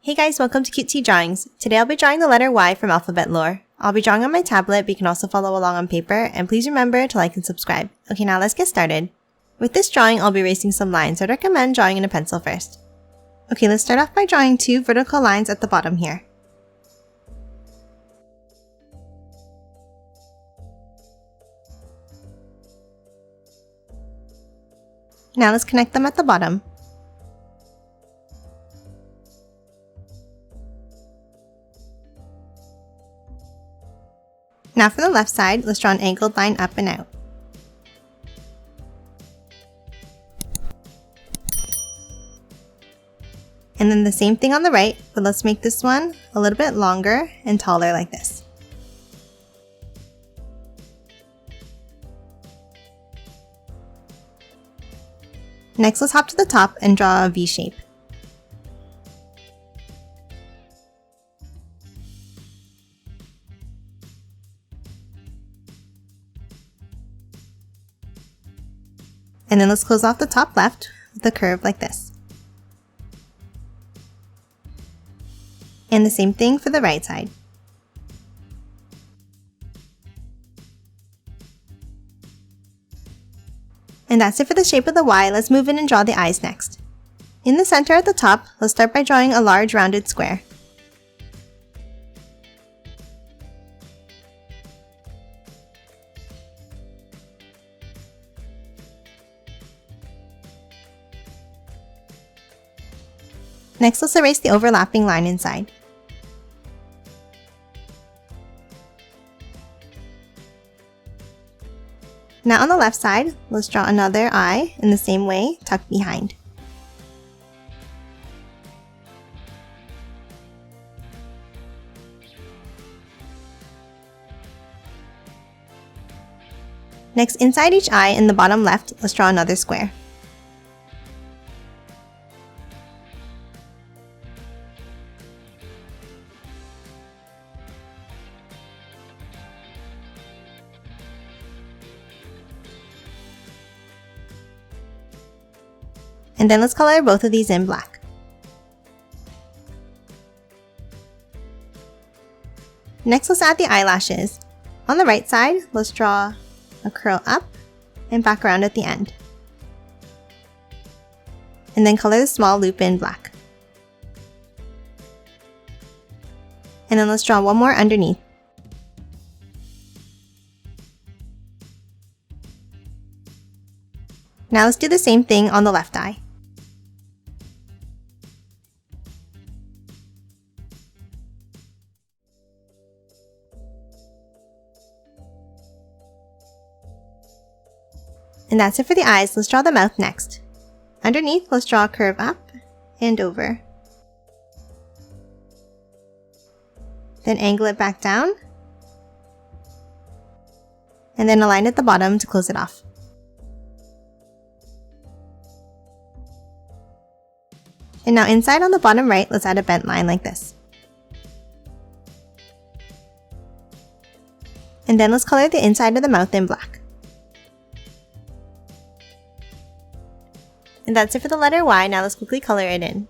Hey guys, welcome to Cutesy Drawings. Today I'll be drawing the letter Y from alphabet lore. I'll be drawing on my tablet, but you can also follow along on paper, and please remember to like and subscribe. Okay, now let's get started. With this drawing, I'll be erasing some lines, so I'd recommend drawing in a pencil first. Okay, let's start off by drawing two vertical lines at the bottom here. Now let's connect them at the bottom. Now for the left side, let's draw an angled line up and out. And then the same thing on the right, but let's make this one a little bit longer and taller like this. Next, let's hop to the top and draw a V shape. And then let's close off the top left with a curve like this. And the same thing for the right side. And that's it for the shape of the Y. Let's move in and draw the eyes next. In the center at the top, let's start by drawing a large rounded square. Next, let's erase the overlapping line inside. Now on the left side, let's draw another eye in the same way, tucked behind. Next, inside each eye in the bottom left, let's draw another square. And then let's color both of these in black. Next, let's add the eyelashes. On the right side, let's draw a curl up and back around at the end. And then color the small loop in black. And then let's draw one more underneath. Now let's do the same thing on the left eye. And that's it for the eyes. Let's draw the mouth next. Underneath, let's draw a curve up and over. Then angle it back down. And then a line at the bottom to close it off. And now inside on the bottom right, let's add a bent line like this. And then let's color the inside of the mouth in black. And that's it for the letter Y. Now let's quickly color it in.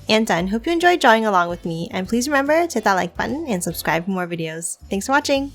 And done. Hope you enjoyed drawing along with me, and please remember to hit that like button and subscribe for more videos. Thanks for watching!